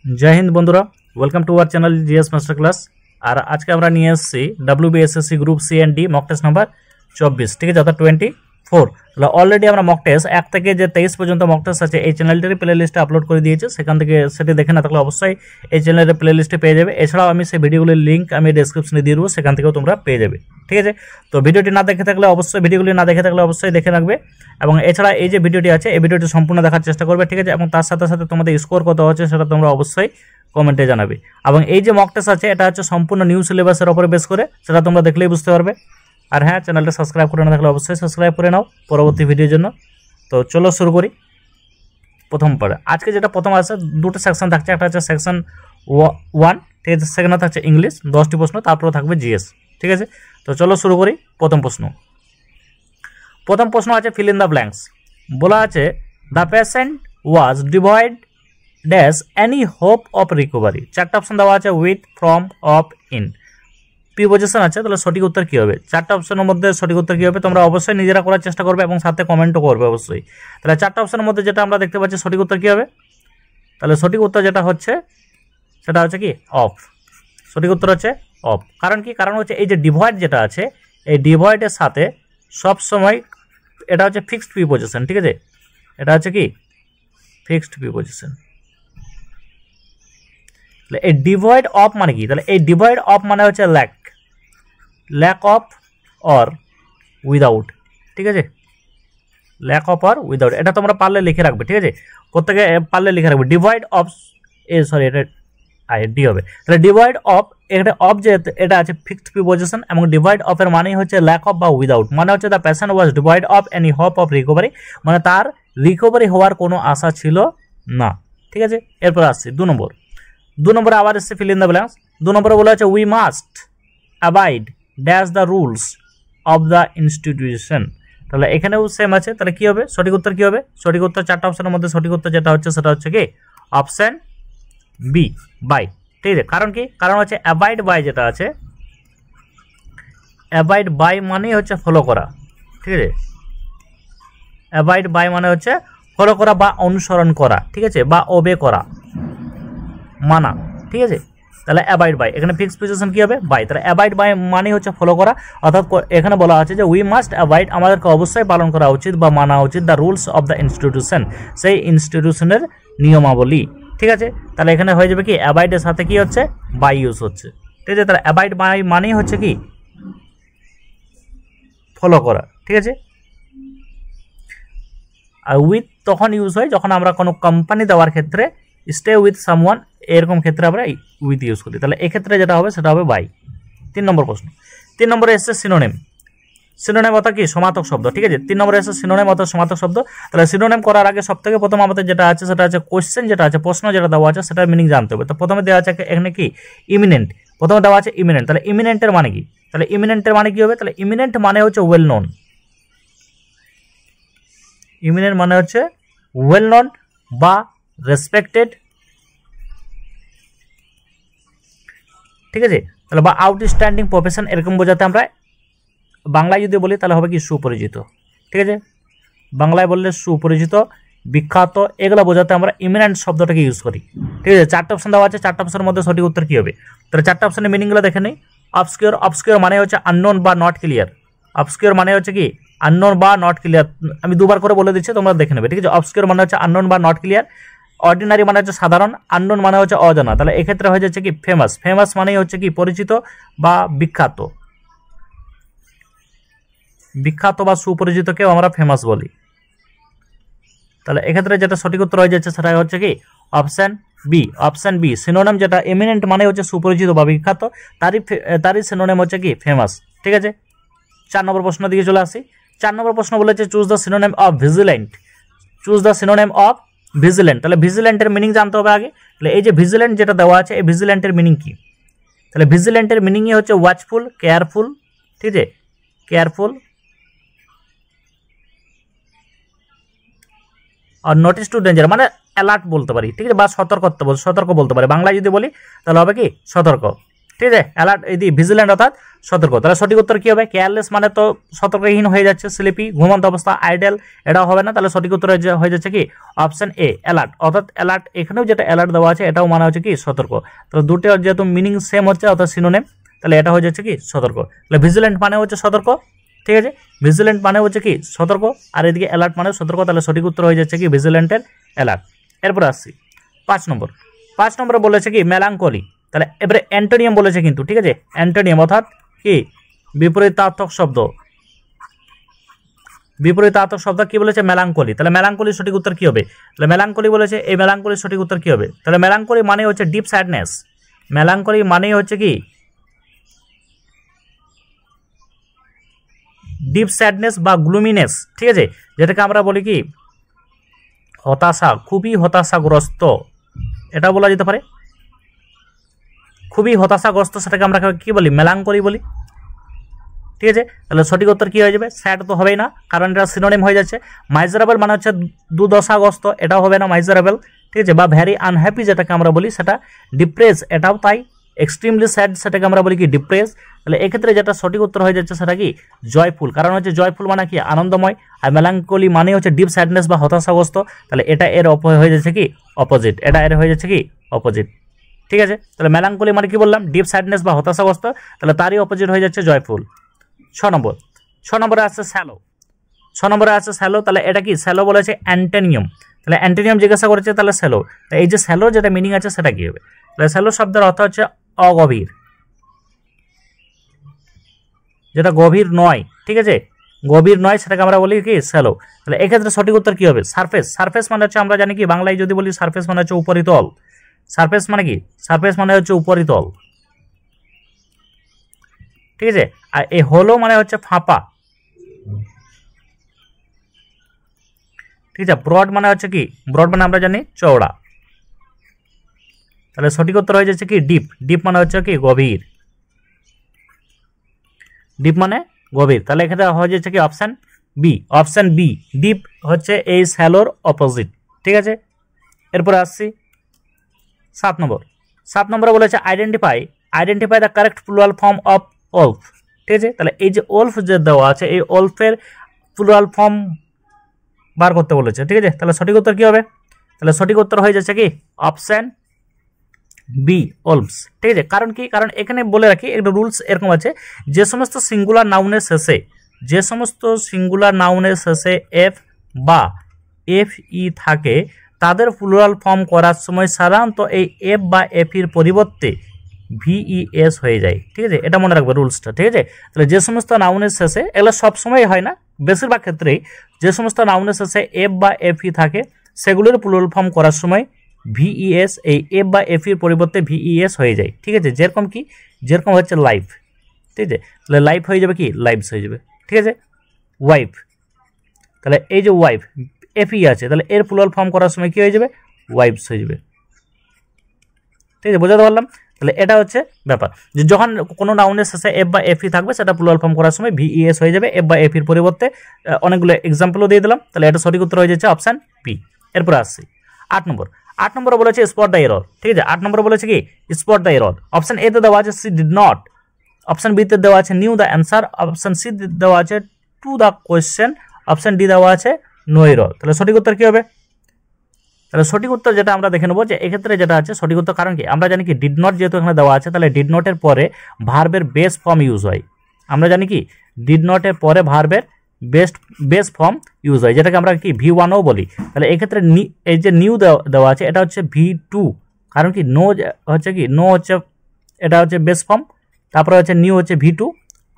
जय हिंद बंधुरा welcome to our channel GS master class. और आज के আমরা নিয়ে এসেছি WBSSC group C and D mock test number 24 ঠিক আছে অর্থাৎ 24। তাহলে অলরেডি আমরা মক টেস্ট 1 থেকে যে 23 পর্যন্ত মক টেস্ট আছে এই চ্যানেলটির প্লেলিস্টে আপলোড করে দিয়েছি, সেখান থেকে সেটি দেখে না থাকলে অবশ্যই এই চ্যানেলের প্লেলিস্টে পেয়ে যাবে। এছাড়াও আমি সেই ভিডিওগুলির লিংক আমি ডেসক্রিপশনে দিয়ে দেবো, সেখান থেকেও তোমরা পেয়ে যাবে ঠিক আছে। তো ভিডিওটি না দেখে থাকলে অবশ্যই দেখে রাখবে এবং এছাড়া এই যে ভিডিওটি আছে এই ভিডিওটি সম্পূর্ণ দেখার চেষ্টা করবে ঠিক আছে। এবং তার সাথে সাথে তোমাদের স্কোর কত হচ্ছে সেটা তোমরা অবশ্যই কমেন্টে জানাবে। এবং এই যে মক টেস্ট আছে এটা হচ্ছে সম্পূর্ণ নিউ সিলেবাসের উপরে বেস করে, সেটা তোমরা দেখলেই বুঝতে পারবে। আর হ্যাঁ, চ্যানেলটা সাবস্ক্রাইব করে না থাকলে অবশ্যই সাবস্ক্রাইব করে নাও পরবর্তী ভিডিওর জন্য। তো চলো শুরু করি। প্রথম পড়ে আজকে যেটা প্রথম আছে দুটো সেকশন থাকছে, একটা হচ্ছে সেকশন 1 ঠিক আছে, সেকেন্ডে থাকছে ইংলিশ 10টি প্রশ্ন, তারপরে থাকবে জিএস ঠিক আছে। তো চলো শুরু করি। প্রথম প্রশ্ন আছে ফিল ইন দ্য ব্ল্যাঙ্কস। বলা আছে the patient was devoid dash any hope of recovery. চারটা অপশন দেওয়া আছে with, from, of, in. Preposition আছে, তাহলে সঠিক উত্তর কী হবে? চারটা অপশনের মধ্যে সঠিক উত্তর কী হবে তোমরা অবশ্যই নিজেরা করার চেষ্টা করবে এবং সাথে কমেন্টও করবে অবশ্যই। তাহলে চারটা অপশনের মধ্যে যেটা আমরা দেখতে পাচ্ছি সঠিক উত্তর কী হবে? তাহলে সঠিক উত্তর যেটা হচ্ছে সেটা হচ্ছে কি অফ। সঠিক উত্তর হচ্ছে অফ। কারণ কি? কারণ হচ্ছে এই যে ডিভয়েড যেটা আছে এই ডিভয়েডের সাথে সব সময় এটা হচ্ছে ফিক্সড প্রিপোজিশন ঠিক আছে। এটা হচ্ছে কি ফিক্সড প্রিপোজিশন। তাহলে এই ডিভয়েড অফ মানে কি? তাহলে এই ডিভয়েড অফ মানে হচ্ছে ল্যাক অফ অর উইদাউট ঠিক আছে। ল্যাক অফ অর উইদাউট এটা তোমরা পারলে লিখে রাখবে ঠিক আছে, প্রত্যেকে পারলে লিখে রাখবে। ডিভয়েড অফ এটা ডি হবে। তাহলে ডিভয়েড অফ এটা অফ যে এটা আছে ফিক্সড প্রিপোজিশন এবং ডিভয়েড অফ এর মানে হচ্ছে ল্যাক অফ বা উইদাউট। মানে হচ্ছে the patient was devoid of any hope of recovery, মানে তার রিকভারি হওয়ার কোনো আশা ছিল না ঠিক আছে। এরপর আসছে 2 নম্বরে আবার এসছে ফিল ইন দ্য ব্ল্যাঙ্কস। 2 নম্বরে বলা হচ্ছে we must abide dash the rules of the institution. তাহলে এখানেও সেম আছে, তাহলে কি হবে সঠিক উত্তর কি হবে? সঠিক উত্তর চারটা অপশনের মধ্যে সঠিক উত্তর যেটা হচ্ছে সেটা হচ্ছে কি অপশন বি, বাই ঠিক আছে। কারণ কি? কারণ হচ্ছে অ্যাবাইড বাই যেটা আছে, অ্যাবাইড বাই মানে হচ্ছে ফলো করা ঠিক আছে। অ্যাবাইড বাই মানে হচ্ছে ফলো করা বা অনুসরণ করা ঠিক আছে, বা ওবে করা, মানা ঠিক আছে। তাহলে অ্যাবাইড বাই এখানে ফিক্সড প্রিপোজিশন কি হবে? বাই। তাহলে অ্যাবাইড বাই মানে হচ্ছে ফলো করা, অর্থাৎ এখানে বলা আছে যে উই মাস্ট অ্যাবাইড আমাদেরকে অবশ্যই পালন করা উচিত বা মানা উচিত the rules of the institution, সেই ইনস্টিটিউশনের নিয়মাবলী ঠিক আছে। তাহলে এখানে হয়ে যাবে কি অ্যাবাইডের সাথে কি হচ্ছে বাই ইউজ হচ্ছে ঠিক আছে। তাহলে অ্যাবাইড বাই মানেই হচ্ছে কি ফলো করা ঠিক আছে। আর উইথ তখন ইউজ হয় যখন আমরা কোনো কোম্পানি দেওয়ার ক্ষেত্রে স্টে উইথ সামওয়ান এরকম ক্ষেত্রে আমরা উইথ ইউজ করি। তাহলে এক্ষেত্রে যেটা হবে সেটা হবে বাই। 3 নম্বর প্রশ্ন। 3 নম্বরে এসছে সিনোনিম। সিনোনিম অর্থাৎ কি সমার্থক শব্দ ঠিক আছে। 3 নম্বরে এসছে সিনোনিম অর্থাৎ সমার্থক শব্দ। তাহলে সিনোনিম করার আগে সব থেকে প্রথম আমাদের যেটা আছে সেটা হচ্ছে কোশ্চেন যেটা আছে, প্রশ্ন যেটা দেওয়া আছে সেটার মিনিং জানতে হবে। তো প্রথমে দেওয়া আছে এখানে কি ইমিনেন্ট, প্রথমে দেওয়া আছে ইমিনেন্ট। তাহলে ইমিনেন্টের মানে কি? তাহলে ইমিনেন্টের মানে কি হবে? তাহলে ইমিনেন্ট মানে হচ্ছে ওয়েল নোন। ইমিনেন্ট মানে হচ্ছে ওয়েল নোন বা রেসপেক্টেড ঠিক আছে। তাহলে বা আউটস্ট্যান্ডিং প্রফেশন এরকম বোঝাতে আমরা বাংলায় যদি বলি তাহলে হবে কি সুপরিচিত ঠিক আছে। বাংলায় বললে সুপরিচিত, বিখ্যাত এগুলো বোঝাতে আমরা ইমিনেন্ট শব্দটাকে ইউজ করি ঠিক আছে। 4টা অপশন দেওয়া আছে, 4টা অপশনের মধ্যে সঠিক উত্তর কি হবে? তাহলে 4টা অপশনের মিনিংগুলো দেখে নেই। অবস্কিউর, অবস্কিউর মানে হচ্ছে আননোন বা নট ক্লিয়ার। অবস্কিউর মানে হচ্ছে কি আননোন বা নট ক্লিয়ার। আমি দুবার করে বলে দিচ্ছি তোমরা দেখে নেবে ঠিক আছে। অবস্কিউর মানে হচ্ছে আননোন বা নট ক্লিয়ার। অর্ডিনারি মানে হচ্ছে সাধারণ, আননোন মানে হচ্ছে অজানা। তাহলে এক্ষেত্রে হয়ে যাচ্ছে কি ফেমাস। ফেমাস মানে হচ্ছে কি পরিচিত বা বিখ্যাত। বিখ্যাত বা সুপরিচিতকেও আমরা ফেমাস বলি। তাহলে এক্ষেত্রে যেটা সঠিক উত্তর হয়ে যাচ্ছে সেটা হচ্ছে কি option B. Option B synonym যেটা এমিনেন্ট মানে হচ্ছে সুপরিচিত বা বিখ্যাত, তারই সিনোনিম হচ্ছে কি ফেমাস ঠিক আছে। 4 নম্বর প্রশ্ন দিকে চলে আসি। 4 নম্বর প্রশ্ন বলেছে choose the synonym of vigilant. Choose the synonym of vigilant. তাহলে ভিজিল্যান্টের মিনিং জানতে হবে আগে। তাহলে এই যে ভিজিল্যান্ট যেটা দেওয়া আছে এই ভিজিল্যান্টের মিনিং কি? তাহলে ভিজিল্যান্টের মিনিংই হচ্ছে ওয়াচফুল, কেয়ারফুল ঠিক আছে। কেয়ারফুল আর নোটিস টু ডেঞ্জার মানে অ্যালার্ট বলতে পারি ঠিক আছে, বা সতর্ক বলতে পারি। বাংলায় যদি বলি তাহলে হবে কি সতর্ক। ঠিক আছে, অ্যালার্ট এই ভিজিল্যান্ট অর্থাৎ সতর্ক। তাহলে সঠিক উত্তর কি হবে? কেয়ারলেস মানে তো সতর্কহীন হয়ে যাচ্ছে, স্লিপি ঘুমন্ত অবস্থা, আইডেল এটাও হবে না। তাহলে সঠিক উত্তর হয়ে যাচ্ছে কি অপশন এ অ্যালার্ট, অর্থাৎ অ্যালার্ট এখানেও যেটা অ্যালার্ট দেওয়া আছে এটাও মানে হচ্ছে কি সতর্ক। তাহলে দুটো যেহেতু মিনিং সেম হচ্ছে অর্থাৎ সিনোনিম, তাহলে এটা হয়ে যাচ্ছে কি সতর্ক। তাহলে ভিজিল্যান্ট মানে হচ্ছে সতর্ক, ঠিক আছে, ভিজিল্যান্ট মানে হচ্ছে কি সতর্ক, আর এদিকে অ্যালার্ট মানে সতর্ক। তাহলে সঠিক উত্তর হয়ে যাচ্ছে কি ভিজিল্যান্টের অ্যালার্ট। এরপর আসছি 5 নম্বর। 5 নম্বরে বলেছে কি মেলাঙ্কলি। তাহলে এবারে অ্যান্টোনিয়াম বলেছে কিন্তু, ঠিক আছে, অ্যান্টোনিয়াম অর্থাৎ কি বিপরীতার্থক শব্দ। বিপরীতার্থক শব্দ কি বলেছে? মেলাঙ্কলি। তাহলে মেলাঙ্কলির সঠিক উত্তর কি হবে? তাহলে মেলাঙ্কলি বলেছে, এই মেলাঙ্কলির সঠিক উত্তর কি হবে? তাহলে মেলাঙ্কলি মানে হচ্ছে ডিপ স্যাডনেস। মেলাঙ্কলি মানে হচ্ছে কি ডিপ স্যাডনেস বা গ্লুমিনেস, ঠিক আছে, যেটাকে আমরা বলি কি হতাশা, খুবই হতাশাগ্রস্ত, এটা বলা যেতে পারে। খুবই হতাশাগ্রস্ত সেটাকে আমরা কি বলি? মেলাঙ্কলি বলি, ঠিক আছে। তাহলে সঠিক উত্তর কি হয়ে যাবে? স্যাড তো হবেই না, কারণ এটা সিনোনিম হয়ে যাচ্ছে। মাইজারেবল মানে হচ্ছে দুর্দশাগ্রস্ত, এটাও হবে না মাইজারেবল, ঠিক আছে, বা ভ্যারি আনহ্যাপি যেটাকে আমরা বলি সেটা। ডিপ্রেস এটাও তাই, এক্সট্রিমলি স্যাড সেটাকে আমরা বলি কি ডিপ্রেস। তাহলে এক্ষেত্রে যেটা সঠিক উত্তর হয়ে যাচ্ছে সেটা কি জয়ফুল, কারণ হচ্ছে জয়ফুল মানে কি আনন্দময়, আর মেলাঙ্কলি মানে হচ্ছে ডিপ স্যাডনেস বা হতাশাগ্রস্ত। তাহলে এটা এর হয়ে যাচ্ছে কি অপোজিট, এটা এর হয়ে যাচ্ছে কি অপোজিট, ঠিক আছে। তাহলে মেলাঙ্কলি মানে কি বললাম? ডিপ স্যাডনেস বা হতাশাগ্রস্ত, তাহলে তারই অপোজিট হয়ে যাচ্ছে জয়ফুল। 6 নম্বর। 6 নম্বরে আছে স্যালো। 6 নম্বরে আছে স্যালো। তাহলে এটা কি? স্যালো বলেছে অ্যান্টোনিয়াম। তাহলে অ্যান্টোনিয়াম জিজ্ঞাসা করেছে, তাহলে স্যালো, এই যে স্যালো যেটা মিনিং আছে সেটা কি হবে? তাহলে স্যালো শব্দের অর্থ হচ্ছে অগভীর, যেটা গভীর নয়, ঠিক আছে, গভীর নয় সেটাকে আমরা বলি কি স্যালো। তাহলে এক্ষেত্রে সঠিক উত্তর কি হবে? সারফেস। সারফেস মানে হচ্ছে আমরা জানি কি বাংলায় যদি বলি সারফেস মানে হচ্ছে উপরিতল। সারফেস মানে কি? সারফেস মানে হচ্ছে উপরিতল, ঠিক আছে। আর এই হলো মানে হচ্ছে ফাঁপা, ঠিক আছে। ব্রড মানে হচ্ছে কি? ব্রড মানে আমরা জানি চওড়া। তাহলে সঠিক উত্তর হয়ে যাচ্ছে কি ডিপ। ডিপ মানে হচ্ছে কি গভীর, ডিপ মানে গভীর। তাহলে এক্ষেত্রে হয়ে যাচ্ছে কি option B. Option B deep হচ্ছে এই স্যালোর অপোজিট, ঠিক আছে। এরপরে আসছি 7 নম্বর। 7 নম্বরে বলেছে identify the correct plural form of wolf, ঠিক আছে। তাহলে এই যে ওলফ যে দেওয়া আছে এই ওলফের প্লুরাল ফর্ম বার করতে বলেছে, ঠিক আছে। তাহলে সঠিক উত্তর কি হবে? তাহলে সঠিক উত্তর হয়ে যাচ্ছে কি অপশন বি ওলফস, ঠিক আছে। কারণ কি? কারণ এখানে বলে রাখি একটা রুলস এরকম আছে, যে সমস্ত সিঙ্গুলার নাউনের শেষে, যে সমস্ত সিঙ্গুলার নাউনের শেষে এফ বা এফ ই থাকে তাদের প্লুরাল ফর্ম করার সময় সাধারণত এই এফ বা এফ ইর পরিবর্তে ভিইএস হয়ে যায়, ঠিক আছে। এটা মনে রাখবে রুলসটা, ঠিক আছে। তাহলে যে সমস্ত নাউনের শেষে, এগুলো সবসময় হয় না, বেশিরভাগ ক্ষেত্রেই যে সমস্ত নাউনের শেষে এফ বা এফ ই থাকে সেগুলোর প্লুরাল ফর্ম করার সময় ভিইএস, এই এফ বা এফ ইর পরিবর্তে ভিইএস হয়ে যায়, ঠিক আছে। যেরকম কি? যেরকম হচ্ছে লাইফ, ঠিক আছে। তাহলে লাইফ হয়ে যাবে কি লাইভস হয়ে যাবে, ঠিক আছে। ওয়াইফ, তাহলে এই যে ওয়াইফ এফ ই আছে, তাহলে এর প্লুরাল ফর্ম করার সময় কি হয়ে যাবে? ওয়াইফস হয়ে যাবে, ঠিক আছে, বোঝাতে পারলাম। তাহলে এটা হচ্ছে ব্যাপার, যে যখন কোনো নাউনের শেষে এফ বা এফ ই থাকবে সেটা প্লুরাল ফর্ম করার সময় ভিইএস হয়ে যাবে, এফ বা এফ ইর পরিবর্তে। অনেকগুলো এক্সাম্পলও দিয়ে দিলাম, তাহলে এটা সঠিক উত্তর হয়ে যাচ্ছে অপশন বি। এরপর আসছি 8 নম্বর। 8 নম্বরে বলেছে স্পট দ্য এরর, ঠিক আছে। 8 নম্বরে বলেছে কি spot the error. Option A তে দেওয়া আছে she did not, option B তে দেওয়া আছে knew the answer, option C দেওয়া আছে to the question, option D দেওয়া আছে নো এরর। তাহলে সঠিক উত্তর কি হবে? তাহলে সঠিক উত্তর যেটা আমরা দেখে নেবো, যে এক্ষেত্রে যেটা আছে সঠিক উত্তর, কারণ কি আমরা জানি কি ডিড নট যেহেতু এখানে দেওয়া আছে, তাহলে ডিড নটের পরে ভার্বের বেস ফর্ম ইউজ হয়। আমরা জানি কি ডিড নটের পরে ভার্বের বেস ফর্ম ইউজ হয়, যেটাকে আমরা কি V1ও বলি। তাহলে এক্ষেত্রে এই যে নিউ দেওয়া আছে এটা হচ্ছে V2, কারণ কি নো হচ্ছে কি নো হচ্ছে এটা হচ্ছে বেস ফর্ম, তারপরে হচ্ছে নিউ হচ্ছে V2,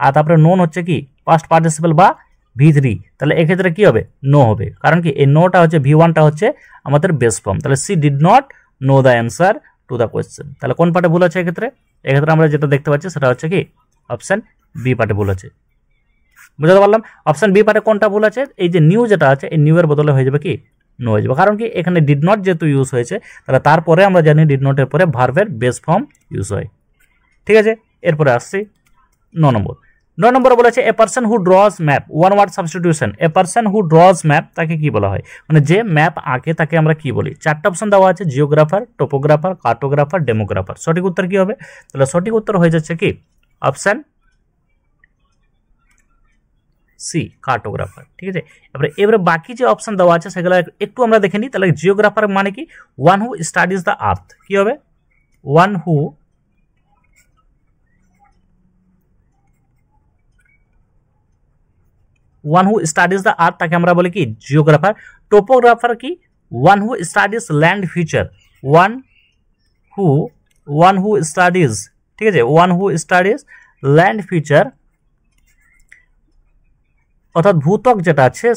আর তারপরে নোন হচ্ছে কি পাস্ট পার্টিসিপল বা V3। তাহলে এক্ষেত্রে কি হবে? নো হবে, কারণ কি এই নোটা হচ্ছে V1টা হচ্ছে আমাদের বেস ফর্ম। তাহলে C did not know the answer two the question. তাহলে কোন পার্টে ভুল আছে এক্ষেত্রে? এক্ষেত্রে আমরা যেটা দেখতে পাচ্ছি সেটা হচ্ছে কি অপশন বি পার্টে ভুল আছে, বুঝতে পারলাম। অপশন বি পার্টে কোনটা ভুল আছে? এই যে নিউ যেটা আছে এই নিউ এর বদলে হয়ে যাবে কি নো হয়ে যাবে, কারণ কি এখানে ডিড নট যেহেতু ইউজ হয়েছে, তাহলে তারপরে আমরা জানি ডিড নটের পরে ভার্বের বেস ফর্ম ইউজ হয়, ঠিক আছে। এরপরে আসছি 9 নম্বর। 9 নম্বরে বলেছে a person who draws map, one word substitution, a person who draws map তাকে কি বলা হয়, মানে যে ম্যাপ আঁকে তাকে আমরা কি বলি। 4টা অপশন দেওয়া আছে, জিওগ্রাফার, টোপোগ্রাফার, কার্টোগ্রাফার, ডেমোগ্রাফার। সঠিক উত্তর কি হবে, তাহলে সঠিক উত্তর হয়ে যাচ্ছে কি অপশন সি, কার্টোগ্রাফার। ঠিক আছে, এবারে বাকি যে অপশন দেওয়া আছে সেগুলো একটু আমরা দেখে নিই। তাহলে জিওগ্রাফার মানে কি, one who studies the earth, কি হবে, one who studies the earth তাকে আমরা বলি কি জিওগ্রাফার। টোপোগ্রাফার কি, one who studies land feature, one who studies, ঠিক আছে, one who studies land feature, অর্থাৎ ভূত্বক যেটা আছে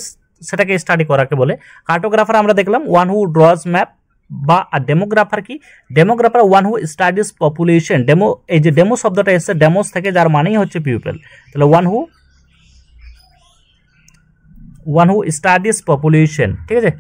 সেটাকে স্টাডি করাকে বলে। কার্টোগ্রাফার আমরা দেখলাম ওয়ান হু ড্রজ ম্যাপ, বা ডেমোগ্রাফার কি, demographer one who studies population, demo, এই যে ডেমো শব্দটা এসছে ডেমোস থেকে, যার মানেই হচ্ছে পিপল। তাহলে ওয়ান হু স্টাডিজ পপুলেশন। ঠিক আছে,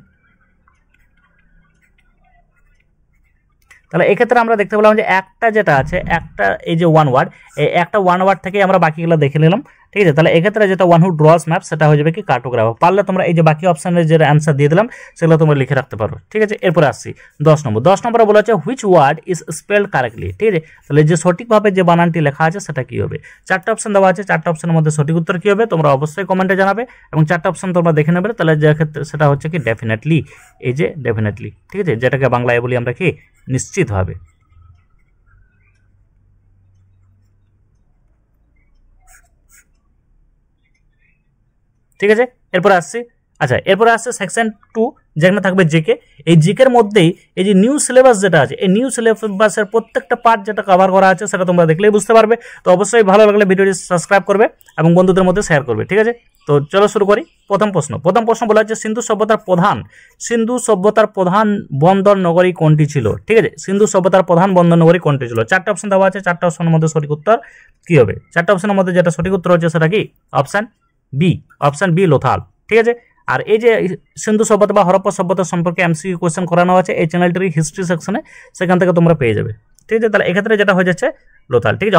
তাহলে এক্ষেত্রে আমরা দেখতে পেলাম যে একটা যেটা আছে, একটা এই যে ওয়ান ওয়ার্ড, এই একটা ওয়ান ওয়ার্ড থেকে আমরা বাকিগুলো দেখে নিলাম। ঠিক আছে, তাহলে এক্ষেত্রে যেটা ওয়ান হু ড্রজ ম্যাপ সেটা হয়ে যাবে কি কার্টোগ্রাফার। পারলে তোমরা এই যে বাকি অপশনের যে অ্যান্সার দিয়ে দিলাম সেগুলো তোমরা লিখে রাখতে পারো। ঠিক আছে, এরপরে আসছি 10 নম্বরে বলা হচ্ছে which word is spelled correctly. ঠিক আছে, তাহলে যে সঠিকভাবে যে বানানটি লেখা আছে সেটা কি হবে। 4টা অপশন দেওয়া আছে, 4টা অপশনের মধ্যে সঠিক উত্তর কি হবে তোমরা অবশ্যই কমেন্টে জানাবে, এবং 4টা অপশন তোমরা দেখে নেবে। তাহলে যে ক্ষেত্রে সেটা হচ্ছে কি ডেফিনেটলি, এই যে ডেফিনেটলি। ঠিক আছে, যেটাকে বাংলায় বলি আমরা কি নিশ্চিতভাবে। ঠিক আছে, এরপরে আসছি, আচ্ছা এরপরে আসছে সেকশন 2, যেখানে থাকবে জিকে। এই জিকের মধ্যেই এই যে নিউ সিলেবাস যেটা আছে, এই নিউ সিলেবাসের প্রত্যেকটা পার্ট যেটা কভার করা আছে সেটা তোমরা দেখলেই বুঝতে পারবে। তো অবশ্যই ভালো লাগলে ভিডিওটি সাবস্ক্রাইব করবে এবং বন্ধুদের মধ্যে শেয়ার করবে। ঠিক আছে, তো চলো শুরু করি। প্রথম প্রশ্ন বলা হচ্ছে সিন্ধু সভ্যতার প্রধান বন্দর নগরী কোনটি ছিল। ঠিক আছে, সিন্ধু সভ্যতার প্রধান বন্দর নগরী কোনটি ছিল। 4টা অপশন দেওয়া আছে, 4টা অপশনের মধ্যে সঠিক উত্তর কি হবে। 4টা অপশনের মধ্যে যেটা সঠিক উত্তর হচ্ছে সেটা কি অপশন বি লোথাল। ঠিক আছে, আর এই যে সিন্ধু সভ্যতা বা হরপ্পা সভ্যতা সম্পর্কে এমসিকিউ কোশ্চেন করানো আছে এই চ্যানেলটির হিস্ট্রি সেকশনে, সেখান থেকে তোমরা পেয়ে যাবে। ঠিক আছে, তাহলে এক্ষেত্রে যেটা হয়ে যাচ্ছে লোথাল। ঠিক আছে,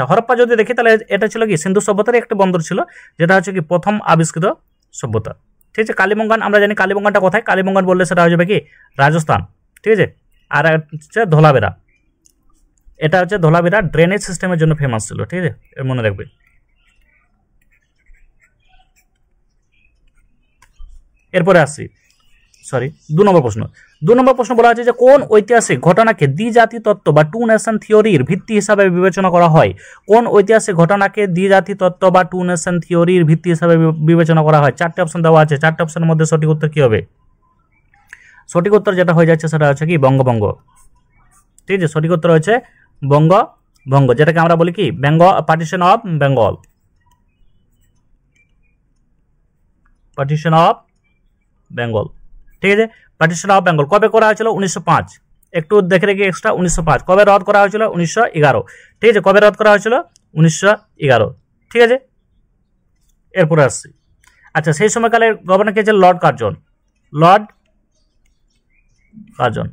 হরপ্পা যদি দেখি তাহলে এটা ছিল কি সিন্ধু সভ্যতার একটি বন্দর ছিল, যেটা হচ্ছে কি প্রথম আবিষ্কৃত সভ্যতা। ঠিক আছে, কালীবঙ্গান আমরা জানি কালীবঙ্গানটা কোথায়, কালীবঙ্গান বললে সেটা হয়ে যাবে কি রাজস্থান। ঠিক আছে, আর হচ্ছে ধোলাবেরা, এটা হচ্ছে ধোলাবেরা ড্রেনেজ সিস্টেমের জন্য ফেমাস ছিল। ঠিক আছে, মনে রাখবে। এরপরে আসছি 2 নম্বর প্রশ্ন বলা হচ্ছে যে কোন ঐতিহাসিক ঘটনাকে দ্বিজাতি তত্ত্ব বা টু নেশন থিওরির ভিত্তি হিসাবে বিবেচনা করা হয়। কোন ঐতিহাসিক ঘটনাকে দ্বিজাতি তত্ত্ব বা টু নেশন থিওরির ভিত্তি হিসাবে বিবেচনা করা হয়। 4টে অপশন দেওয়া আছে, 4টে অপশনের মধ্যে সঠিক উত্তর কি হবে। সঠিক উত্তর যেটা হয়ে যাচ্ছে সেটা হচ্ছে কি বঙ্গভঙ্গ। ঠিক আছে, সঠিক উত্তর হচ্ছে বঙ্গভঙ্গ, যেটাকে আমরা বলি কি পার্টিশন অফ বেঙ্গল। ঠিক আছে, পার্টিশন অফ বেঙ্গল কবে করা হয়েছিল 1905। একটু দেখে রেখে এক্সট্রা 1905। কবে রদ করা হয়েছিল 1911। ঠিক আছে, কবে রদ করা হয়েছিল 1911। ঠিক আছে, এরপরে আসছি, আচ্ছা সেই সময়কালের গভর্নর কে ছিল লর্ড কার্জন।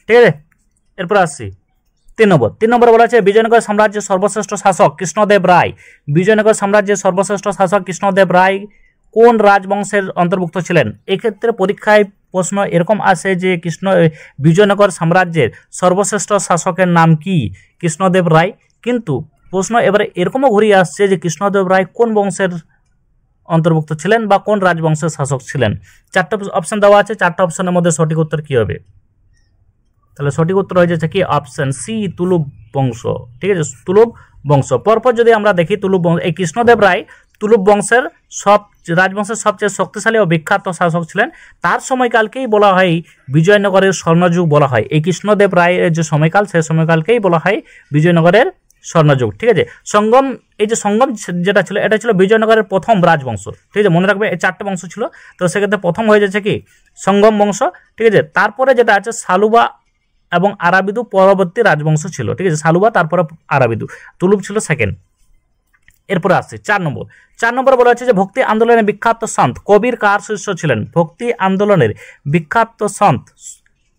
ঠিক আছে, এরপরে আসছি 3 নম্বর বলা আছে বিজয়নগর সাম্রাজ্যের সর্বশ্রেষ্ঠ শাসক কৃষ্ণদেব রায়। বিজয়নগর সাম্রাজ্যের সর্বশ্রেষ্ঠ শাসক কৃষ্ণদেব রায় কোন রাজবংশের অন্তর্ভুক্ত ছিলেন। এক্ষেত্রে পরীক্ষায় প্রশ্ন এরকম আসে যে বিজয়নগর সাম্রাজ্যের সর্বশ্রেষ্ঠ শাসকের নাম কি, কৃষ্ণদেব রায়। কিন্তু প্রশ্ন এবারে এরকমও ঘুরিয়ে আসছে যে কৃষ্ণদেব রায় কোন বংশের অন্তর্ভুক্ত ছিলেন বা কোন রাজবংশের শাসক ছিলেন। 4টা অপশন দেওয়া আছে, 4টা অপশনের মধ্যে সঠিক উত্তর কি হবে। তাহলে সঠিক উত্তর হয়ে যাচ্ছে কি অপশন সি তুলুব বংশ। ঠিক আছে, তুলুব বংশ। পরপর যদি আমরা দেখি তুলুব বংশ, এই কৃষ্ণদেব রায় তুলুব বংশের রাজবংশের সবচেয়ে শক্তিশালী ও বিখ্যাত শাসক ছিলেন। তার সময়কালকেই বলা হয় বিজয়নগরের স্বর্ণযুগ বলা হয়। এই কৃষ্ণদেব রায়ের যে সময়কাল সেই সময়কালকেই বলা হয় বিজয়নগরের স্বর্ণযুগ। ঠিক আছে, সঙ্গম যেটা ছিল এটা ছিল বিজয়নগরের প্রথম রাজবংশ। ঠিক আছে, মনে রাখবে এই 4টে বংশ ছিল, তো সেক্ষেত্রে প্রথম হয়ে যাচ্ছে কি সঙ্গম বংশ। ঠিক আছে, তারপরে যেটা আছে সালুবা এবং আরাবিদু পরবর্তী রাজবংশ ছিল। ঠিক আছে, সালুবা তারপরে আরাবিদু, তুলুব ছিল সেকেন্ড। এরপরে আসছে 4 নম্বর বলা হচ্ছে যে ভক্তি আন্দোলনের বিখ্যাত সন্ত কবির কার শিষ্য ছিলেন। ভক্তি আন্দোলনের বিখ্যাত সন্ত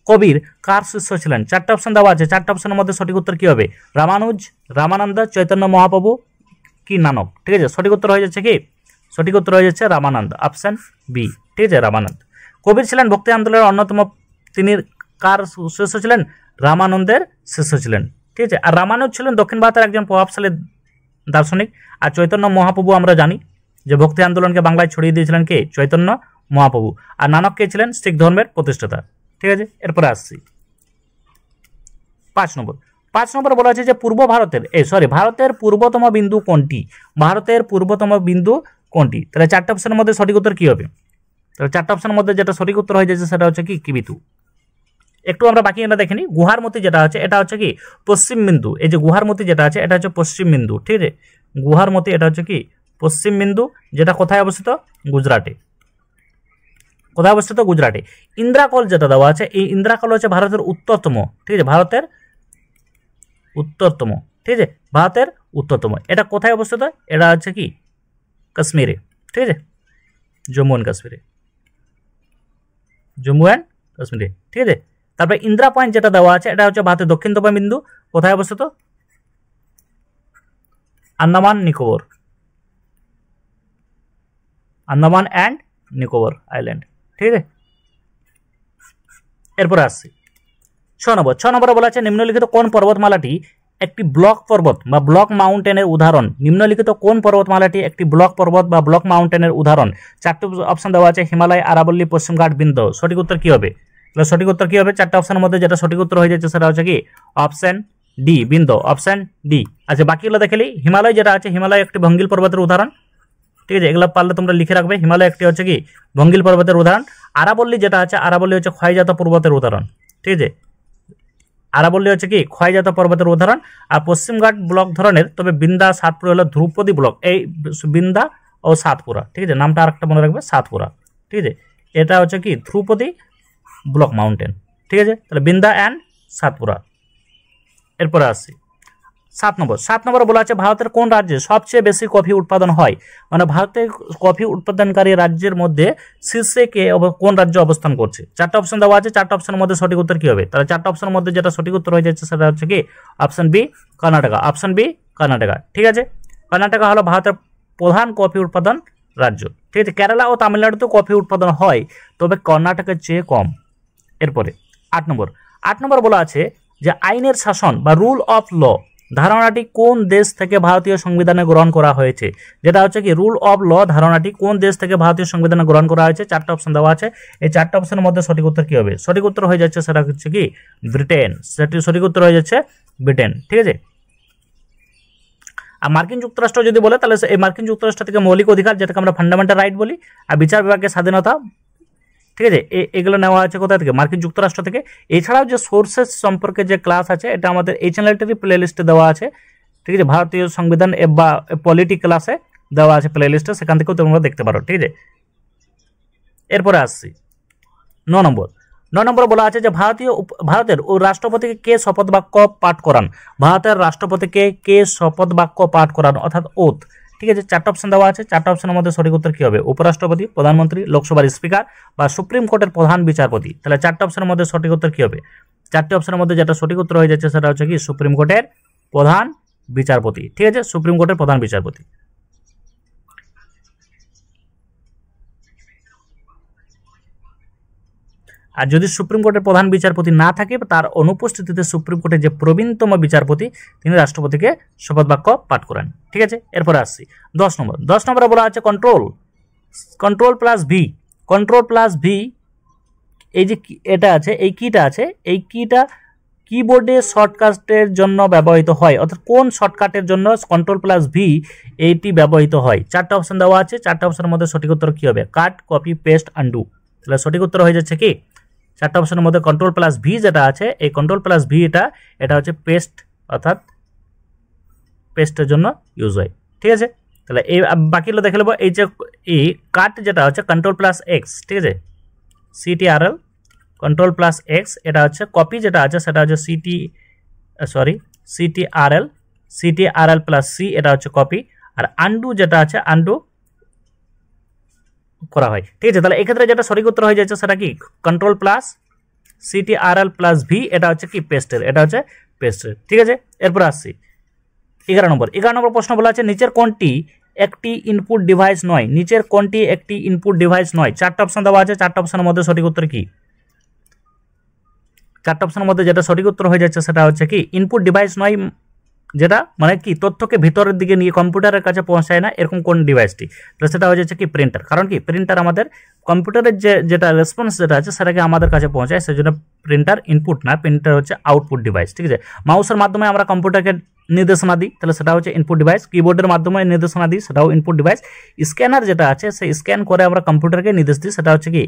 কবির কার শিষ্য ছিলেন। 4টা অপশন দেওয়া আছে, 4টা অপশনের মধ্যে সঠিক উত্তর কি হবে। রামানুজ, রামানন্দ, চৈতন্য মহাপ্রভু, কি নানক, ঠিক আছে। সঠিক উত্তর হয়ে যাচ্ছে কি, সঠিক উত্তর হয়ে যাচ্ছে রামানন্দ, অপশন বি, ঠিক আছে, রামানন্দ। কবির ছিলেন ভক্তি আন্দোলনের অন্যতম, তিনি কার শিষ্য ছিলেন? রামানন্দের শিষ্য ছিলেন, ঠিক আছে। আর রামানন্দ ছিলেন দক্ষিণ ভারতের একজন প্রভাবশালী দার্শনিক। আর চৈতন্য মহাপ্রভু আমরা জানি যে ভক্তি আন্দোলনকে বাংলায় ছড়িয়ে দিয়েছিলেন কে? চৈতন্য মহাপ্রভু। আর নানক কে ছিলেন? শিখ ধর্মের প্রতিষ্ঠাতা, ঠিক আছে। এরপরে আসছি 5 নম্বর। 5 নম্বর বলা আছে যে পূর্ব ভারতের ভারতের পূর্বতম বিন্দু কোনটি? ভারতের পূর্বতম বিন্দু কোনটি? তাহলে 4টা অপশনের মধ্যে সঠিক উত্তর কি হবে? তাহলে 4টা অপশনের মধ্যে যেটা সঠিক উত্তর হয়ে যাচ্ছে সেটা হচ্ছে কি কিবিতু। একটু আমরা বাকি এটা দেখে নিই। গুহারমতি যেটা আছে এটা হচ্ছে কি পশ্চিম বিন্দু। এই যে গুহারমতি যেটা আছে এটা হচ্ছে পশ্চিম বিন্দু, ঠিক আছে। গুহারমতি এটা হচ্ছে কি পশ্চিম বিন্দু, যেটা কোথায় অবস্থিত? গুজরাটে। কোথায় অবস্থিত? গুজরাটে। ইন্দ্রাকল যেটা দেওয়া আছে, এই ইন্দ্রাকল হচ্ছে ভারতের উত্তরতম, ঠিক আছে, ভারতের উত্তরতম, ঠিক আছে, ভারতের উত্তরতম। এটা কোথায় অবস্থিত? এটা হচ্ছে কি কাশ্মীরে, ঠিক আছে, জম্মু অ্যান্ড কাশ্মীরে, জম্মু অ্যান্ড কাশ্মীরে, ঠিক আছে। তারপরে ইন্দ্রা পয়েন্ট যেটা দেওয়া আছে এটা হচ্ছে ভারতের দক্ষিণতম বিন্দু, কোথায় অবস্থিত? আন্দামান নিকোবর, আন্দামান অ্যান্ড নিকোবর আইল্যান্ড, ঠিক আছে। এরপরে আসছি 6 নম্বর। 6 নম্বরে বলা আছে নিম্নলিখিত কোন পর্বতমালাটি একটি ব্লক পর্বত বা ব্লক মাউন্টেনের উদাহরণ? নিম্নলিখিত কোন পর্বতমালাটি একটি ব্লক পর্বত বা ব্লক মাউন্টেনের উদাহরণ? 4টি অপশন দেওয়া আছে, হিমালয়, আরাবল্লী, পশ্চিমঘাট, বিন্ধ্য। সঠিক উত্তর কি হবে? তাহলে সঠিক উত্তর কি হবে? 4টা অপশনের মধ্যে যেটা সঠিক উত্তর হয়ে যাচ্ছে সেটা হচ্ছে কি option D, Vindhya, option D. আচ্ছা বাকিগুলো দেখেলি। হিমালয় যেটা আছে, হিমালয় একটি ভঙ্গিল পর্বতের উদাহরণ, ঠিক আছে, এগুলো পারলে তোমরা লিখে রাখবে। হিমালয় একটি হচ্ছে কি ভঙ্গিল পর্বতের উদাহরণ। আরাবল্লী যেটা আছে, আরাবল্লী হচ্ছে ক্ষয়জাত পর্বতের উদাহরণ, ঠিক আছে, আরাবল্লী হচ্ছে কি ক্ষয়জাত পর্বতের উদাহরণ। আর পশ্চিমঘাট ব্লক ধরনের, তবে বিন্দা সাতপুরা হলো ধ্রুপদী ব্লক। এই বিন্দা ও সাতপুরা, ঠিক আছে, নামটা আরেকটা মনে রাখবে, সাতপুরা, ঠিক আছে, এটা হচ্ছে কি ধ্রুপদী ব্লক মাউন্টেন, ঠিক আছে। তাহলে বিন্দা অ্যান্ড সাতপুরা। এরপরে আসছি 7 নম্বর। 7 নম্বরে বলা আছে ভারতের কোন রাজ্যে সবচেয়ে বেশি কফি উৎপাদন হয়? মানে ভারতের কফি উৎপাদনকারী রাজ্যের মধ্যে শীর্ষে কে কোন রাজ্য অবস্থান করছে? 4টা অপশন দেওয়া আছে, 4টা অপশনের মধ্যে সঠিক উত্তর কি হবে? তাহলে 4টা অপশনের মধ্যে যেটা সঠিক উত্তর হয়ে যাচ্ছে সেটা হচ্ছে কি option B, Karnataka, option B, Karnataka, ঠিক আছে। কর্ণাটকা হলো ভারতের প্রধান কফি উৎপাদন রাজ্য, ঠিক আছে। কেরালা ও তামিলনাড়ুতেও কফি উৎপাদন হয়, তবে কর্ণাটকের চেয়ে কম। এরপরে 8 নম্বর। 8 নম্বর বলা আছে যে আইনের শাসন বা রুল অফ ল ধারণাটি কোন দেশ থেকে ভারতীয় সংবিধানে গ্রহণ করা হয়েছে? যেটা হচ্ছে কি রুল অফ ল ধারণাটি কোন দেশ থেকে ভারতীয় সংবিধানে গ্রহণ করা হয়েছে? 4টা অপশন দেওয়া আছে। এই 4টা অপশনের মধ্যে সঠিক উত্তর কি হবে? সঠিক উত্তর হয়ে যাচ্ছে সেটা হচ্ছে কি ব্রিটেন। সঠিক উত্তর হয়ে যাচ্ছে ব্রিটেন, ঠিক আছে। আর মার্কিন যুক্তরাষ্ট্র যদি বলে তাহলে এই মার্কিন যুক্তরাষ্ট্র থেকে মৌলিক অধিকার, যেটাকে আমরা ফান্ডামেন্টাল রাইট বলি, আর বিচার বিভাগের স্বাধীনতা, ঠিক আছে, এগুলো নেওয়া আছে কোথা থেকে? মার্কিন যুক্তরাষ্ট্র থেকে। এছাড়াও যে সোর্সেস সম্পর্কে যে ক্লাস আছে এটা আমাদের এই চ্যানেলটারই প্লে লিস্টে দেওয়া আছে, ঠিক আছে, ভারতীয় সংবিধান বা পলিটি ক্লাসে দেওয়া আছে প্লে লিস্টে, সেখান থেকেও তোমরা দেখতে পারো, ঠিক আছে। এরপরে আসছি 9 নম্বর। 9 নম্বর বলা আছে যে ভারতের ও রাষ্ট্রপতিকে কে শপথ বাক্য পাঠ করান? ভারতের রাষ্ট্রপতিকে কে শপথ বাক্য পাঠ করান, অর্থাৎ ওথ, ঠিক আছে। 4টা অপশন দেওয়া আছে। 4টা অপশনের মধ্যে সঠিক উত্তর কি হবে? উপরাষ্ট্রপতি, প্রধানমন্ত্রী, লোকসভার স্পিকার বা সুপ্রিম কোর্টের প্রধান বিচারপতি। তাহলে 4টা অপশনের মধ্যে সঠিক উত্তর কি হবে? 4টি অপশনের মধ্যে যেটা সঠিক উত্তর হয়ে যাচ্ছে সেটা হচ্ছে কি সুপ্রিম কোর্টের প্রধান বিচারপতি, ঠিক আছে, সুপ্রিম কোর্টের প্রধান বিচারপতি। আর যদি সুপ্রিম কোর্টের প্রধান বিচারপতি না থাকে, তার অনুপস্থিতিতে সুপ্রিম কোর্টের যে প্রবীণতম বিচারপতি তিনি রাষ্ট্রপতিকে শপথ বাক্য পাঠ করেন, ঠিক আছে। এরপরে আসছি 10 নম্বর। 10 নম্বরে বলা আছে control plus V. Control plus V, এই যে এটা আছে, এই কিটা আছে, এই কিটা কিবোর্ডে শর্টকাটের জন্য ব্যবহৃত হয়, অর্থাৎ কোন শর্টকাটের জন্য কন্ট্রোল প্লাস ভি এইটি ব্যবহৃত হয়? 4টা অপশন দেওয়া আছে। 4টা অপশনের মধ্যে সঠিক উত্তর কি হবে? কাট, কপি, পেস্ট, আনডু। তাহলে সঠিক উত্তর হয়ে যাচ্ছে কি 4টা অপশনের মধ্যে কন্ট্রোল প্লাস ভি যেটা আছে, এই কন্ট্রোল প্লাস ভি এটা হচ্ছে পেস্ট, অর্থাৎ পেস্টের জন্য ইউজ হয়, ঠিক আছে। তাহলে এই বাকিগুলো দেখে নেবো। এই যে এই কাট যেটা হচ্ছে কন্ট্রোল প্লাস এক্স, ঠিক আছে, সিটিআরএল, কন্ট্রোল প্লাস এক্স। এটা হচ্ছে কপি যেটা আছে সেটা হচ্ছে সিটিআরএল প্লাস সি, এটা হচ্ছে কপি। আর আনডু যেটা আছে, আনডু করা হয়, ঠিক আছে। তাহলে এক্ষেত্রে যেটা সঠিক উত্তর হয়ে যাচ্ছে সেটা কি control plus Ctrl plus V, এটা হচ্ছে কি পেস্টের, এটা হচ্ছে পেস্টের, ঠিক আছে। এরপর আসছি 11 নম্বর প্রশ্ন বলা আছে নিচের কোনটি একটি ইনপুট ডিভাইস নয়, নিচের কোনটি একটি ইনপুট ডিভাইস নয়। চারটা অপশন দেওয়া আছে, চারটা অপশনের মধ্যে সঠিক উত্তর কি? চারটা অপশনের মধ্যে যেটা সঠিক উত্তর হয়ে যাচ্ছে সেটা হচ্ছে কি ইনপুট ডিভাইস নয়, যেটা মানে কি তথ্যকে ভিতরের দিকে নিয়ে কম্পিউটারের কাছে পৌঁছায় না, এরকম কোন ডিভাইসটি? তো সেটা হয়ে যাচ্ছে কি প্রিন্টার। কারণ কি প্রিন্টার আমাদের কম্পিউটারের যেটা রেসপন্স যেটা আছে সেটাকে আমাদের কাছে পৌঁছায়, সেই জন্য প্রিন্টার ইনপুট না, প্রিন্টার হচ্ছে আউটপুট ডিভাইস। ঠিক আছে, মাউসের মাধ্যমে আমরা কম্পিউটারকে নির্দেশনা দিই, তাহলে সেটা হচ্ছে ইনপুট ডিভাইস। কিবোর্ডের মাধ্যমে নির্দেশনা দিই, সেটাও ইনপুট ডিভাইস। স্ক্যানার যেটা আছে সেই স্ক্যান করে আমরা কম্পিউটারকে নির্দেশ দিই, সেটা হচ্ছে কি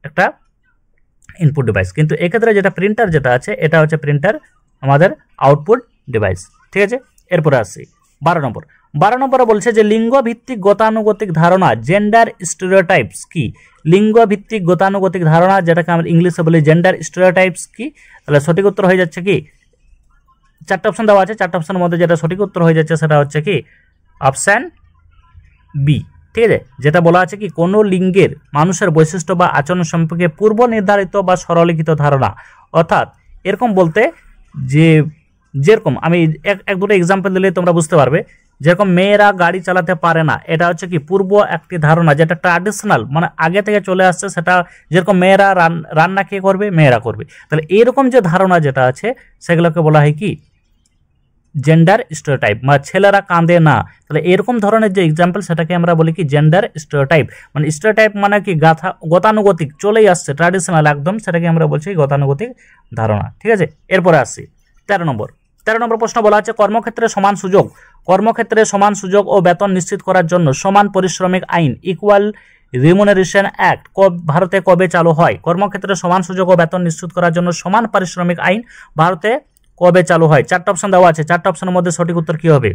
একটা ইনপুট ডিভাইস। কিন্তু এক্ষেত্রে যেটা প্রিন্টার যেটা আছে এটা হচ্ছে প্রিন্টার আমাদের আউটপুট ডিভাইস। ঠিক আছে, এরপরে আসছি 12 নম্বরে বলছে যে লিঙ্গ ভিত্তিক গতানুগতিক ধারণা জেন্ডার স্টেরিওটাইপস কি? লিঙ্গ ভিত্তিক গতানুগতিক ধারণা যেটাকে আমরা ইংলিশে বলি জেন্ডার স্টেরিওটাইপস কি? তাহলে সঠিক উত্তর হয়ে যাচ্ছে কি চারটা অপশন দেওয়া আছে, চারটা অপশনের মধ্যে যেটা সঠিক উত্তর হয়ে যাচ্ছে সেটা হচ্ছে কি অপশন বি। ঠিক আছে, যেটা বলা আছে কি কোনো লিঙ্গের মানুষের বৈশিষ্ট্য বা আচরণ সম্পর্কে পূর্ব নির্ধারিত বা সরলীকৃত ধারণা। অর্থাৎ এরকম বলতে যে যেরকম আমি এক দুটো এক্সাম্পল দিলে তোমরা বুঝতে পারবে। যেরকম মেয়েরা গাড়ি চালাতে পারে না, এটা হচ্ছে কি পূর্ব একটি ধারণা যেটা ট্র্যাডিশনাল মানে আগে থেকে চলে আসছে, সেটা যেরকম মেয়েরা রান্না কে করবে, মেয়েরা করবে। তাহলে এরকম যে ধারণা যেটা আছে সেগুলোকে বলা হয় কি জেন্ডার স্টেরিওটাইপ, মানে ছেলেরা কাঁদে না। তাহলে এরকম ধরনের যে এক্সাম্পল সেটাকে আমরা বলি কি জেন্ডার স্টেরিওটাইপ। মানে স্টেরিওটাইপ মানে কি গতানুগতিক চলেই আসছে ট্র্যাডিশনাল একদম, সেটাকে আমরা বলছি গতানুগতিক ধারণা। ঠিক আছে, এরপরে আসছি 13 নম্বর প্রশ্ন বলা আছে কর্মক্ষেত্রে সমান সুযোগ, কর্মক্ষেত্রে সমান সুযোগ ও বেতন নিশ্চিত করার জন্য সমান পারিশ্রমিক আইন ইকুয়াল রিমুনারেশন অ্যাক্ট ভারতে কবে চালু হয়? কর্মক্ষেত্রে সমান সুযোগ ও বেতন নিশ্চিত করার জন্য সমান পারিশ্রমিক আইন ভারতে কবে চালু হয়? চারটা অপশন দেওয়া আছে, চারটা অপশনের মধ্যে সঠিক উত্তর কি হবে?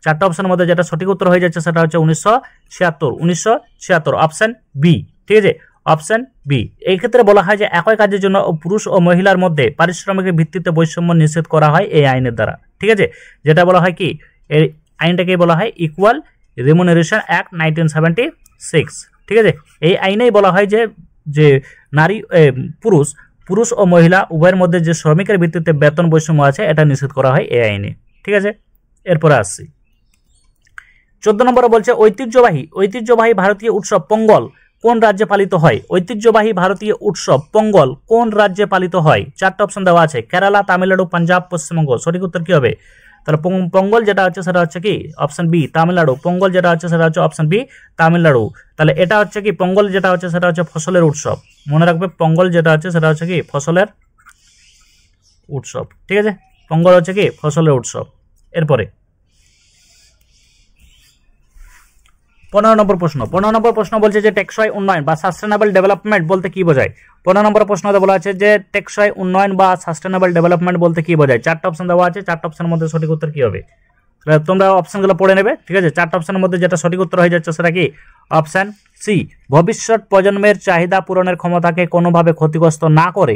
চারটা অপশনের মধ্যে যেটা সঠিক উত্তর হয়ে যাচ্ছে সেটা হচ্ছে 1976 অপশন বি। ঠিক আছে, অপশন বি। এই ক্ষেত্রে বলা হয় যে একই কাজের জন্য পুরুষ ও মহিলার মধ্যে পারিশ্রমিকের ভিত্তিতে বৈষম্য নিষেধ করা হয় এই আইনের দ্বারা। ঠিক আছে, যেটা বলা হয় কি এই আইনটাকে বলা হয় ইকুয়াল রিমুনারেশন অ্যাক্ট 1976। ঠিক আছে, এই আইনেই বলা হয় যে নারী পুরুষ ও মহিলা উভয়ের মধ্যে যে শ্রমিকের ভিত্তিতে বেতন বৈষম্য আছে এটা নিষেধ করা হয় এই আইনে। ঠিক আছে, এরপরে আসছি 14 নম্বরে বলছে ঐতিহ্যবাহী ভারতীয় উৎসব পোঙ্গল কোন রাজ্যে পালিত হয়? ঐতিহ্যবাহী ভারতীয় উৎসব পোঙ্গল কোন রাজ্যে পালিত হয়? চারটা অপশন দেওয়া আছে, কেরালা, তামিলনাড়ু, পাঞ্জাব, পশ্চিমবঙ্গ। সঠিক উত্তর কি হবে? তাহলে পোঙ্গল যেটা হচ্ছে সেটা হচ্ছে কি অপশন বি তামিলনাড়ু। পোঙ্গল যেটা হচ্ছে সেটা হচ্ছে অপশন বি তামিলনাড়ু। তাহলে এটা হচ্ছে কি পোঙ্গল যেটা হচ্ছে সেটা হচ্ছে ফসলের উৎসব। মনে রাখবে পোঙ্গল যেটা হচ্ছে সেটা হচ্ছে কি ফসলের উৎসব। ঠিক আছে, পোঙ্গল হচ্ছে কি ফসলের উৎসব। এরপরে 15 নম্বর প্রশ্ন বলছে যে টেকসই উন্নয়ন বা সাস্টেনেবল ডেভেলপমেন্ট বলতে কি বোঝায়? 15 নম্বর প্রশ্নতে বলা আছে যে টেকসই উন্নয়ন বা সাস্টেনেবল ডেভেলপমেন্ট বলতে কি বোঝায়? চারটা অপশন দেওয়া আছে, চারটা অপশনের মধ্যে সঠিক উত্তর কি হবে? তোমরা অপশনগুলো পড়ে নেবে। ঠিক আছে, চারটা অপশনের মধ্যে যেটা সঠিক উত্তর হয়ে যাচ্ছে সেটা কি অপশন সি ভবিষ্যৎ প্রজন্মের চাহিদা পূরণের ক্ষমতাকে কোনোভাবে ক্ষতিগ্রস্ত না করে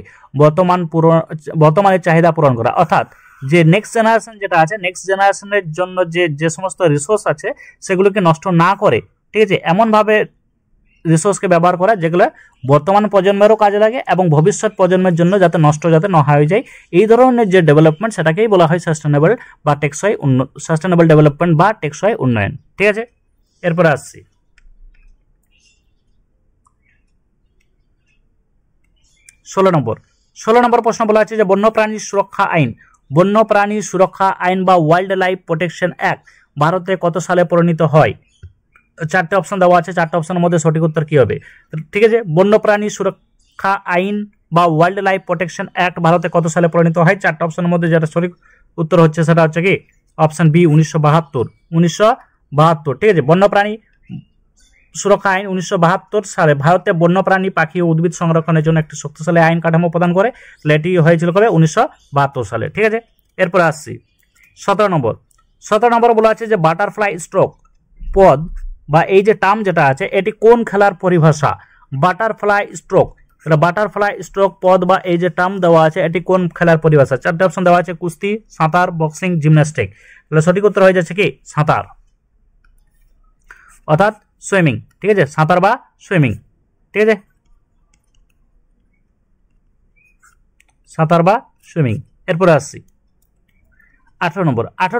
বর্তমানের চাহিদা পূরণ করা। অর্থাৎ যে নেক্সট জেনারেশন যেটা আছে নেক্সট জেনারেশনের জন্য যে সমস্ত রিসোর্স আছে সেগুলোকে নষ্ট না করে, ঠিক আছে, এমনভাবে রিসোর্সকে ব্যবহার করা যেগুলো বর্তমান প্রজন্মেরও কাজে লাগে এবং ভবিষ্যৎ প্রজন্মের জন্য যাতে নষ্ট যাতে না হয়ে যায়, এই ধরনের যে ডেভেলপমেন্ট সেটাকেই বলা হয় সাস্টেনেবল ডেভেলপমেন্ট বা টেকসই উন্নয়ন। ঠিক আছে, এরপরে আসছি 16 নম্বর প্রশ্ন বলা আছে যে বন্যপ্রাণী সুরক্ষা আইন বা ওয়াইল্ড লাইফ প্রোটেকশন অ্যাক্ট ভারতে কত সালে প্রণীত হয়? চারটে অপশন দেওয়া আছে, চারটে অপশনের মধ্যে সঠিক উত্তর কি হবে? ঠিক আছে, বন্যপ্রাণী সুরক্ষা আইন বা ওয়াইল্ড লাইফ প্রোটেকশন অ্যাক্ট ভারতে কত সালে প্রণীত হয়? চারটে অপশনের মধ্যে যেটা সঠিক উত্তর হচ্ছে সেটা হচ্ছে কি অপশন বি 1972। ঠিক আছে, বন্যপ্রাণী সুরক্ষা আইন 1972 সালে ভারতে বন্যপ্রাণী পাখি ও উদ্ভিদ সংরক্ষণের জন্য একটি শক্তিশালী আইন কাঠামো প্রদান করে। এটি হয়েছিল কবে? 1972 সালে। ঠিক আছে, এরপর আসছি 17 নম্বর বলা আছে যে বাটারফ্লাই স্ট্রোক পদ বা এই যে টার্ম যেটা আছে এটি কোন খেলার পরিভাষা? বাটারফ্লাই স্ট্রোক পদ বা এই যে টার্ম দেওয়া আছে এটি কোন খেলার পরিভাষা? চারটে অপশন দেওয়া আছে, কুস্তি, সাঁতার, বক্সিং, জিমন্যাস্টিক। তাহলে সঠিক উত্তর হয়ে যাচ্ছে কি সাঁতার, অর্থাৎ সুইমিং। ঠিক আছে, সাঁতার বা সুইমিং। ঠিক আছে, সাঁতার বা সুইমিং। এরপরে আসছি 18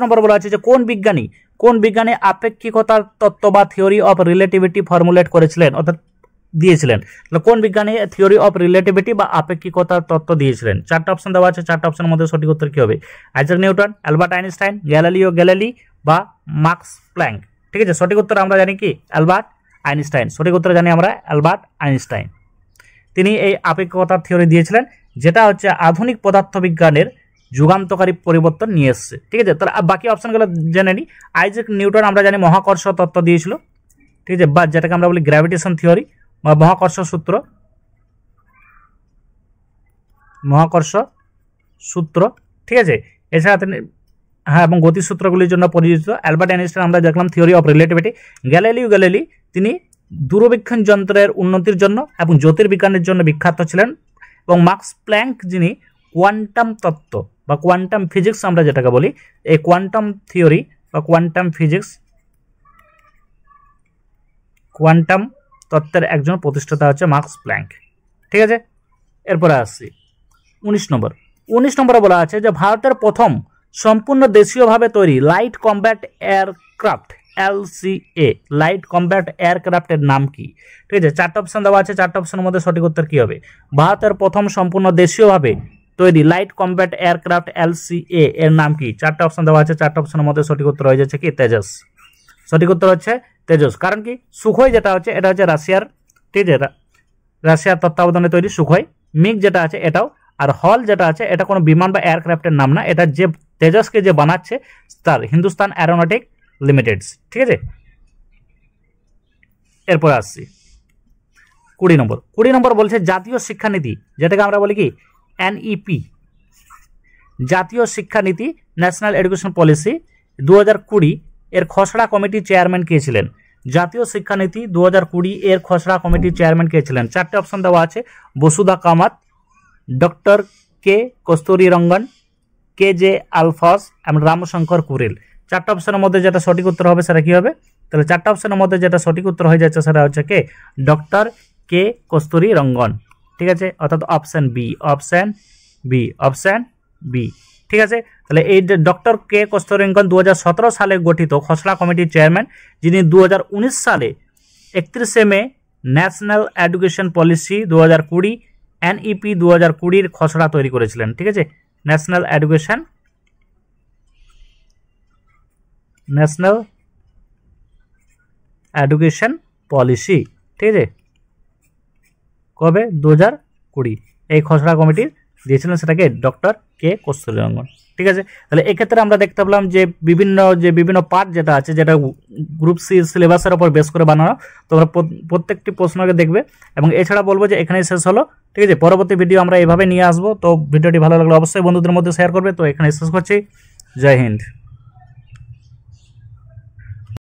নম্বর বলা আছে যে কোন বিজ্ঞানী আপেক্ষিকতার তত্ত্ব বা থিওরি অফ রিলেটিভিটি ফর্মুলেট করেছিলেন অর্থাৎ দিয়েছিলেন। তাহলে কোন বিজ্ঞানী থিওরি অফ রিলেটিভিটি বা আপেক্ষিকতার তত্ত্ব দিয়েছিলেন? 4টা অপশন দেওয়া আছে, 4টা অপশনের মধ্যে সঠিক উত্তর কি হবে? Isaac Newton, Albert Einstein, Galileo Galilei বা মার্কস প্ল্যাঙ্ক। ঠিক আছে, সঠিক উত্তর আমরা জানি কি অ্যালবার্ট আইনস্টাইন। সঠিক উত্তর জানি আমরা অ্যালবার্ট আইনস্টাইন। তিনি এই আপেক্ষিকতার থিওরি দিয়েছিলেন, যেটা হচ্ছে আধুনিক পদার্থবিজ্ঞানের যুগান্তকারী পরিবর্তন নিয়ে এসছে। ঠিক আছে, তাহলে বাকি অপশনগুলো জেনে নিই। আইজাক নিউটন আমরা জানি মহাকর্ষ তত্ত্ব দিয়েছিল। ঠিক আছে, বা যেটাকে আমরা বলি গ্র্যাভিটেশন থিওরি বা মহাকর্ষ সূত্র। ঠিক আছে, এছাড়া তিনি এবং গতিসূত্রগুলির জন্য পরিচিত। অ্যালবার্ট আইনস্টাইন আমরা দেখলাম theory of relativity. Galileo Galilei তিনি দূরবীক্ষণ যন্ত্রের উন্নতির জন্য এবং জ্যোতির্বিজ্ঞানের জন্য বিখ্যাত ছিলেন। এবং মার্কস প্ল্যাঙ্ক যিনি কোয়ান্টাম তত্ত্ব বা কোয়ান্টাম ফিজিক্স আমরা যেটাকে বলি, এই কোয়ান্টাম থিওরি বা কোয়ান্টাম তত্ত্বের একজন প্রতিষ্ঠাতা হচ্ছে মার্কস প্ল্যাঙ্ক। ঠিক আছে, এরপরে আসছি 19 নম্বরে বলা আছে যে ভারতের প্রথম সম্পূর্ণ দেশীয়ভাবে তৈরি light combat aircraft LCA light combat এয়ারক্রাফটের নাম কি? ঠিক আছে, 4টা অপশন দেওয়া আছে, 4টা অপশনের মধ্যে সঠিক উত্তর কি হবে? ভারতের প্রথম সম্পূর্ণ দেশীয়ভাবে তৈরি লাইট কম্ব্যাট এয়ারক্রাফট LCA এর নাম কি? 4টা অপশন দেওয়া আছে, 4টা অপশনের মধ্যে সঠিক উত্তর হয়ে যাচ্ছে কি তেজস। সঠিক উত্তর হচ্ছে তেজস। কারণ কি সুখোই যেটা হচ্ছে এটা হচ্ছে রাশিয়ার, ঠিক আছে, রাশিয়ার তত্ত্বাবধানে তৈরি সুখোই। মিগ যেটা আছে এটাও, আর হল যেটা আছে এটা কোনো বিমান বা এয়ারক্রাফটের নাম না, এটা যে তেজসকে যে বানাচ্ছে তার হিন্দুস্তান অ্যারোনটিক লিমিটেডস। ঠিক আছে, এরপর আসছি 20 নম্বর বলছে জাতীয় শিক্ষানীতি, যেটাকে আমরা বলি কি NEP জাতীয় শিক্ষানীতি ন্যাশনাল এডুকেশন পলিসি 2020 এর খসড়া কমিটির চেয়ারম্যান কে ছিলেন? জাতীয় শিক্ষানীতি 2020 এর খসড়া কমিটির চেয়ারম্যান কে ছিলেন? 4টে অপশন দেওয়া আছে, বসুধা কামাত, ডক্টর কে কস্তুরী রঙ্গন, KJ আলফাস এবং রামশঙ্কর কুরেল। 4টা অপশনের মধ্যে যেটা সঠিক উত্তর হবে সেটা কি হবে? তাহলে 4টা অপশনের মধ্যে যেটা সঠিক উত্তর হয়ে যাচ্ছে সেটা হচ্ছে কে ডক্টর কে কস্তুরী রঙ্গন। ঠিক আছে, অর্থাৎ অপশন বি। ঠিক আছে, তাহলে এই যে ডক্টর কে কস্তুরী রঙ্গন 2017 সালে গঠিত খসড়া কমিটির চেয়ারম্যান, যিনি 2019 সালে 31 মে ন্যাশনাল এডুকেশন পলিসি 2020 NEP 2020 খসড়া তৈরি করেছিলেন। ঠিক আছে, ন্যাশনাল এডুকেশন পলিসি। ঠিক আছে, কবে? 2020 এই খসড়া কমিটির দিয়েছিলেন সেটাকে ডক্টর কে কস্তুরী রঙ্গন। ঠিক আছে, তাহলে এক্ষেত্রে আমরা দেখতে পেলাম যে বিভিন্ন পার্ট যেটা আছে, যেটা গ্রুপ সি সিলেবাসের উপর বেস করে বানানো, তোমরা প্রত্যেকটি প্রশ্নকে দেখবে। এবং এছাড়া বলবো যে এখানেই শেষ হলো। ঠিক আছে, পরবর্তী ভিডিও আমরা এভাবে নিয়ে আসবো। তো ভিডিওটি ভালো লাগলে অবশ্যই বন্ধুদের মধ্যে শেয়ার করবে। তো এখানে শেষ করছি, জয় হিন্দ।